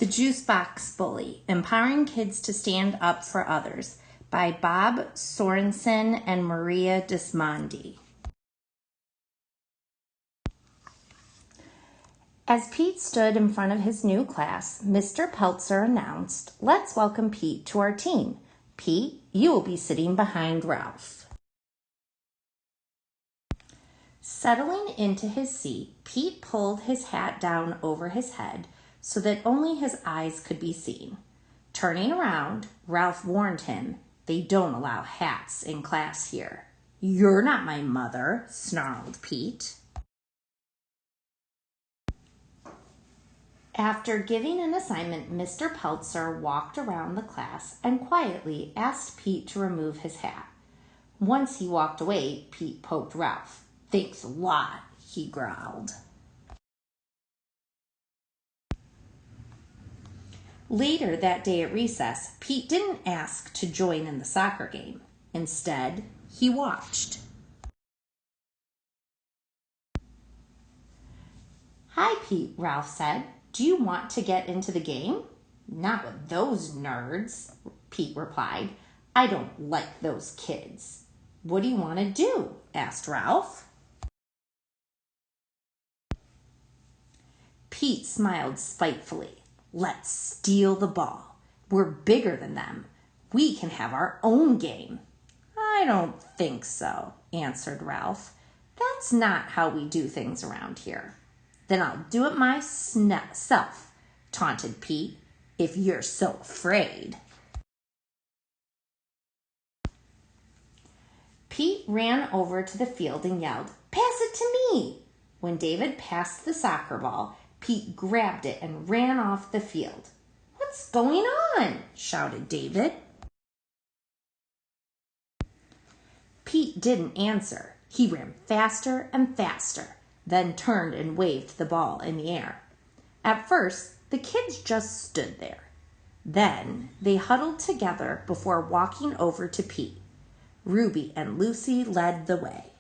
The Juice Box Bully, Empowering Kids to Stand Up for Others by Bob Sorensen and Maria Dismondy. As Pete stood in front of his new class, Mr. Peltzer announced, "Let's welcome Pete to our team. Pete, you will be sitting behind Ralph." Settling into his seat, Pete pulled his hat down over his head so that only his eyes could be seen. Turning around, Ralph warned him, "They don't allow hats in class here." "You're not my mother," snarled Pete. After giving an assignment, Mr. Peltzer walked around the class and quietly asked Pete to remove his hat. Once he walked away, Pete poked Ralph. "Thanks a lot," he growled. Later that day at recess, Pete didn't ask to join in the soccer game. Instead, he watched. "Hi, Pete," Ralph said. "Do you want to get into the game?" "Not with those nerds," Pete replied. "I don't like those kids." "What do you want to do?" asked Ralph. Pete smiled spitefully. "Let's steal the ball. We're bigger than them. We can have our own game." "I don't think so," answered Ralph. "That's not how we do things around here." "Then I'll do it myself," taunted Pete, "if you're so afraid." Pete ran over to the field and yelled, "Pass it to me!" When David passed the soccer ball, Pete grabbed it and ran off the field. "What's going on?" shouted David. Pete didn't answer. He ran faster and faster, then turned and waved the ball in the air. At first, the kids just stood there. Then they huddled together before walking over to Pete. Ruby and Lucy led the way.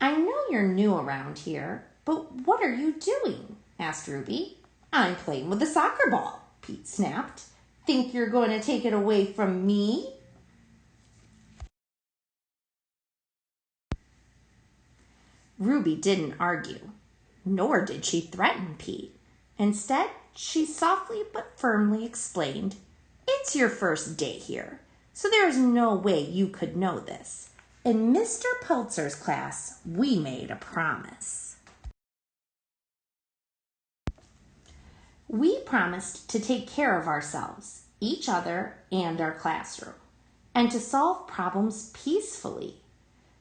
"I know you're new around here, but what are you doing?" asked Ruby. "I'm playing with the soccer ball," Pete snapped. "Think you're going to take it away from me?" Ruby didn't argue, nor did she threaten Pete. Instead, she softly but firmly explained, "It's your first day here, so there's no way you could know this. In Mr. Peltzer's class, we made a promise. We promised to take care of ourselves, each other, and our classroom, and to solve problems peacefully.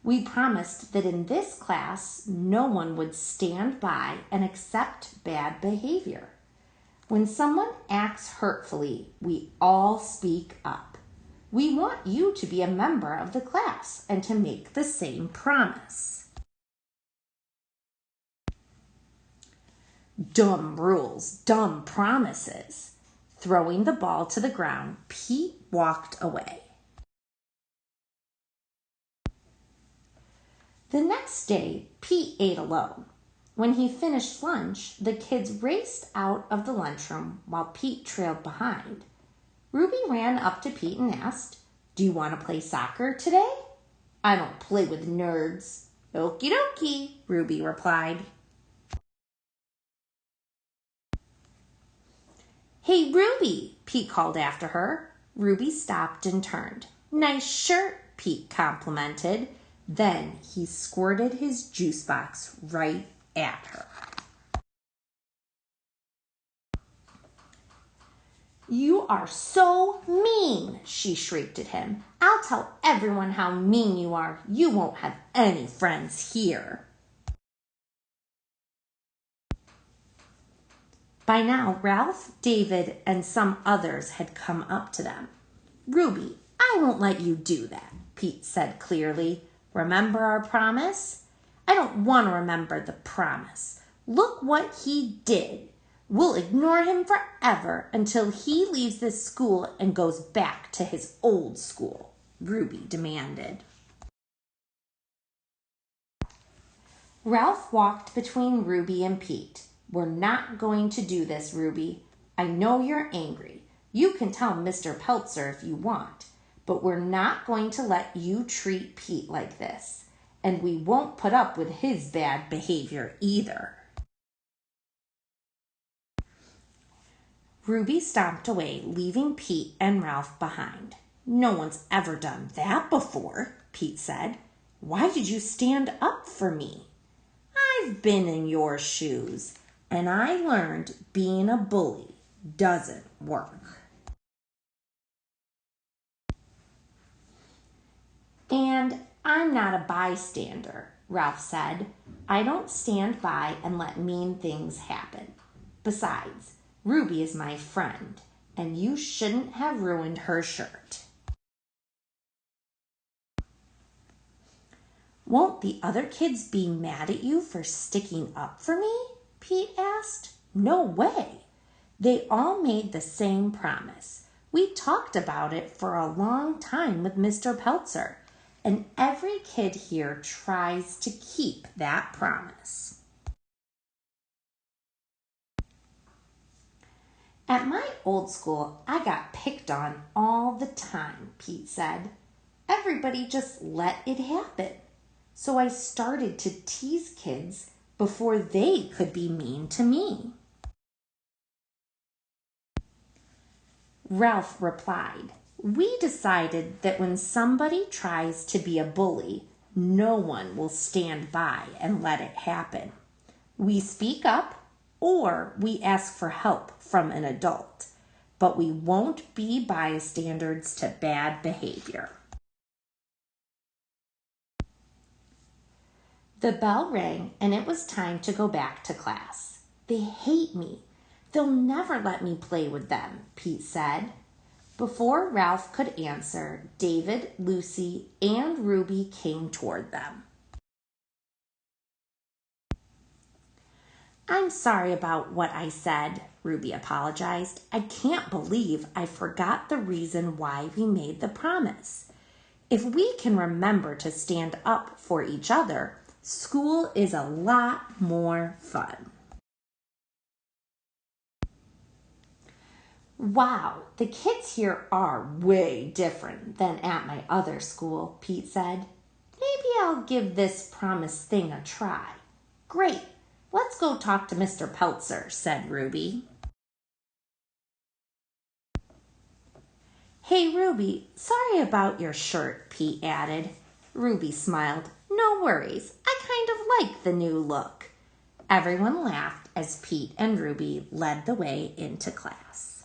We promised that in this class, no one would stand by and accept bad behavior. When someone acts hurtfully, we all speak up. We want you to be a member of the class and to make the same promise." Dumb rules, dumb promises. Throwing the ball to the ground, Pete walked away. The next day, Pete ate alone. When he finished lunch, the kids raced out of the lunchroom while Pete trailed behind. Ruby ran up to Pete and asked, "Do you want to play soccer today?" "I don't play with nerds." "Okie dokie," Ruby replied. "Hey, Ruby," Pete called after her. Ruby stopped and turned. "Nice shirt," Pete complimented. Then he squirted his juice box right at her. "You are so mean," she shrieked at him. "I'll tell everyone how mean you are. You won't have any friends here." By now, Ralph, David, and some others had come up to them. "Ruby, I won't let you do that," Pete said clearly. "Remember our promise?" "I don't want to remember the promise. Look what he did. We'll ignore him forever until he leaves this school and goes back to his old school," Ruby demanded. Ralph walked between Ruby and Pete. We're not going to do this, Ruby. I know you're angry. You can tell Mr. Peltzer if you want, but we're not going to let you treat Pete like this, and we won't put up with his bad behavior either. Ruby stomped away, leaving Pete and Ralph behind. No one's ever done that before, Pete said. Why did you stand up for me? I've been in your shoes, and I learned being a bully doesn't work. And I'm not a bystander, Ralph said. I don't stand by and let mean things happen. Besides, Ruby is my friend, and you shouldn't have ruined her shirt. Won't the other kids be mad at you for sticking up for me? Pete asked. No way. They all made the same promise. We talked about it for a long time with Mr. Peltzer, and every kid here tries to keep that promise. At my old school, I got picked on all the time, Pete said. Everybody just let it happen. So I started to tease kids before they could be mean to me. Ralph replied, We decided that when somebody tries to be a bully, no one will stand by and let it happen. We speak up or we ask for help from an adult, but we won't be bystanders to bad behavior. The bell rang and it was time to go back to class. They hate me. They'll never let me play with them, Pete said. Before Ralph could answer, David, Lucy, and Ruby came toward them. I'm sorry about what I said, Ruby apologized. I can't believe I forgot the reason why we made the promise. If we can remember to stand up for each other, school is a lot more fun. Wow, the kids here are way different than at my other school, Pete said. Maybe I'll give this promise thing a try. Great, let's go talk to Mr. Peltzer, said Ruby. Hey, Ruby, sorry about your shirt, Pete added. Ruby smiled. No worries, I kind of like the new look. Everyone laughed as Pete and Ruby led the way into class.